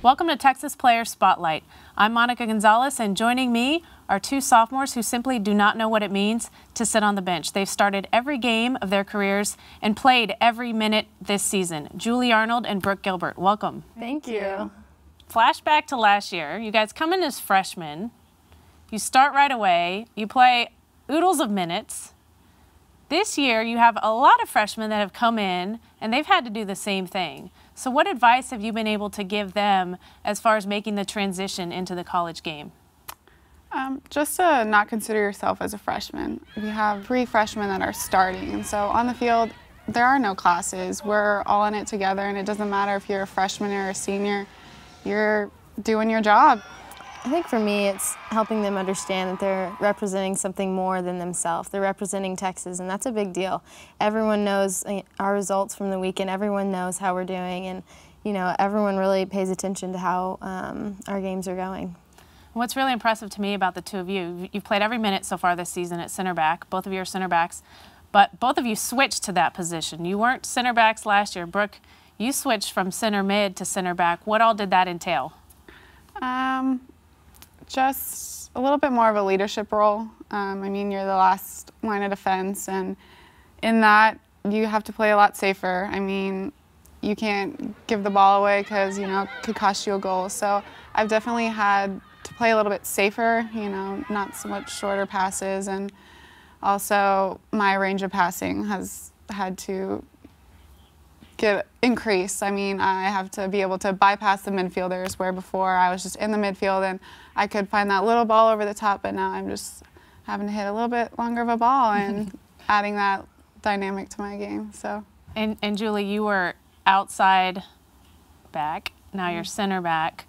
Welcome to Texas Player Spotlight. I'm Monica Gonzalez, and joining me are two sophomores who simply do not know what it means to sit on the bench. They've started every game of their careers and played every minute this season. Julie Arnold and Brooke Gilbert, welcome. Thank you. Flashback to last year. You guys come in as freshmen. You start right away. You play oodles of minutes. This year, you have a lot of freshmen that have come in, and they've had to do the same thing. So what advice have you been able to give them as far as making the transition into the college game? Just to not consider yourself as a freshman. We have 3 freshmen that are starting, and so on the field, there are no classes. We're all in it together, and it doesn't matter if you're a freshman or a senior. You're doing your job. I think for me, it's helping them understand that they're representing something more than themselves. They're representing Texas, and that's a big deal. Everyone knows our results from the weekend. Everyone knows how we're doing, and everyone really pays attention to how our games are going. What's really impressive to me about the two of you, you've played every minute so far this season at center back. Both of you are center backs, but both of you switched to that position. You weren't center backs last year. Brooke, you switched from center mid to center back. What all did that entail? Just a little bit more of a leadership role. I mean, you're the last line of defense, and in that, you have to play a lot safer. I mean, you can't give the ball away because, it could cost you a goal. So I've definitely had to play a little bit safer, not so much shorter passes, and also my range of passing has had to increase. I mean, I have to be able to bypass the midfielders, where before I was just in the midfield and I could find that little ball over the top, but now I'm just having to hit a little bit longer of a ball and adding that dynamic to my game. So. And Julie, you were outside back, now you're center back.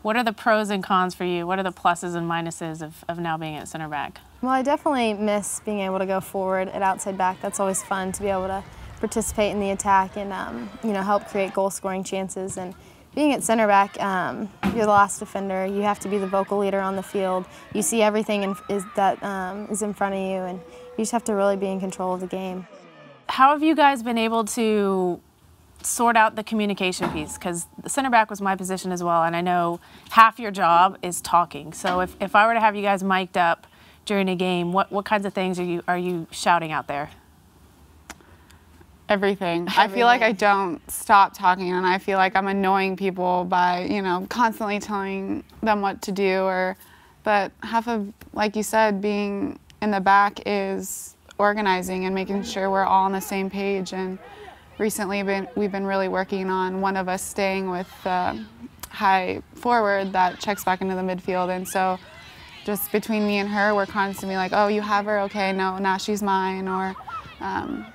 What are the pros and cons for you? What are the pluses and minuses of now being at center back? Well, I definitely miss being able to go forward at outside back. That's always fun to be able to participate in the attack and help create goal-scoring chances. And being at center back, you're the last defender. You have to be the vocal leader on the field. You see everything that is in front of you, and you just have to really be in control of the game. How have you guys been able to sort out the communication piece? Because the center back was my position as well, and I know half your job is talking. So if I were to have you guys mic'd up during a game, what kinds of things are you shouting out there? Everything. I feel like I don't stop talking, and I feel like I'm annoying people by, constantly telling them what to do. But half of, like you said, being in the back is organizing and making sure we're all on the same page. And recently we've been really working on one of us staying with high forward that checks back into the midfield. And so just between me and her, we're constantly like, oh, you have her? Okay, no, now she's mine. Or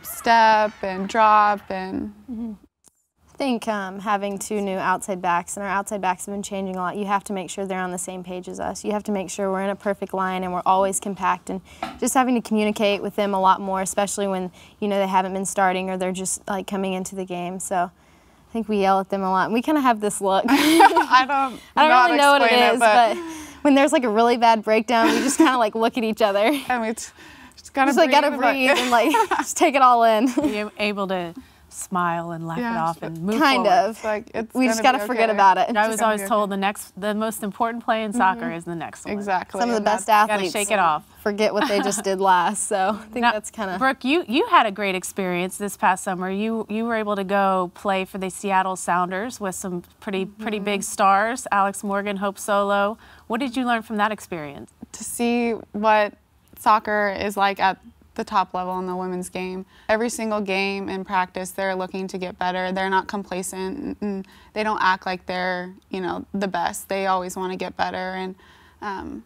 step and drop. And I think having 2 new outside backs, and our outside backs have been changing a lot, you have to make sure they're on the same page as us. You have to make sure we're in a perfect line and we're always compact, and just having to communicate with them a lot more, especially when they haven't been starting or they're just like coming into the game. So I think we yell at them a lot, and we kind of have this look. I don't really know what it is, but when there's like a really bad breakdown, we just kind of like look at each other. And we just gotta breathe and like just take it all in. You're able to smile and laugh it off and move kind forward. of. Like, we just got to forget about it. I was always told the most important play in soccer is the next one. Exactly. Some of the best athletes shake it off. Forget what they just did last. So I think that's kind of. Brooke, you had a great experience this past summer. You were able to go play for the Seattle Sounders with some pretty big stars, Alex Morgan, Hope Solo. What did you learn from that experience? To see what soccer is like at the top level in the women's game. Every single game in practice, they're looking to get better. They're not complacent, and they don't act like they're, the best. They always want to get better, and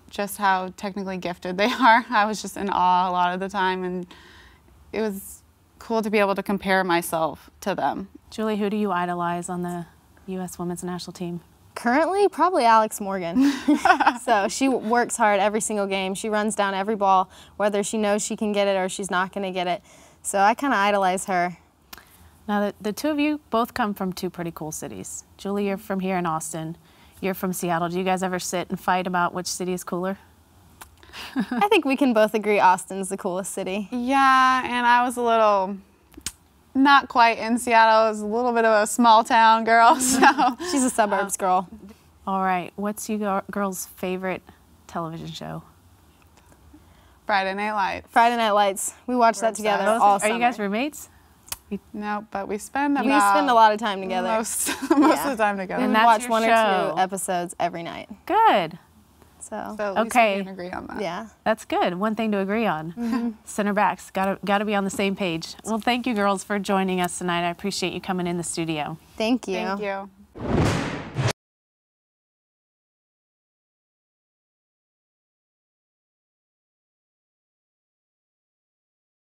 just how technically gifted they are. I was just in awe a lot of the time, and it was cool to be able to compare myself to them. Julie, who do you idolize on the U.S. women's national team? Currently, probably Alex Morgan. So she works hard every single game. She runs down every ball, whether she knows she can get it or she's not going to get it. So I kind of idolize her. Now, the two of you both come from 2 pretty cool cities. Julie, you're from here in Austin. You're from Seattle. Do you guys ever sit and fight about which city is cooler? I think we can both agree Austin's the coolest city. Yeah, and I was a little not quite in Seattle. I was a little bit of a small town girl, so. She's a suburbs girl. All right, what's you girls' favorite television show? Friday Night Lights. Friday Night Lights. We watch that together Both- all Are summer. you guys roommates? No, but we spend We spend a lot of time together. most Yeah. of the time together. And We that's watch your 1 or show. 2 episodes every night. Good. So, So at least Okay. we can agree on that. yeah. That's good. One thing to agree on. Center backs gotta be on the same page. Well, thank you girls for joining us tonight. I appreciate you coming in the studio. Thank you. Thank you.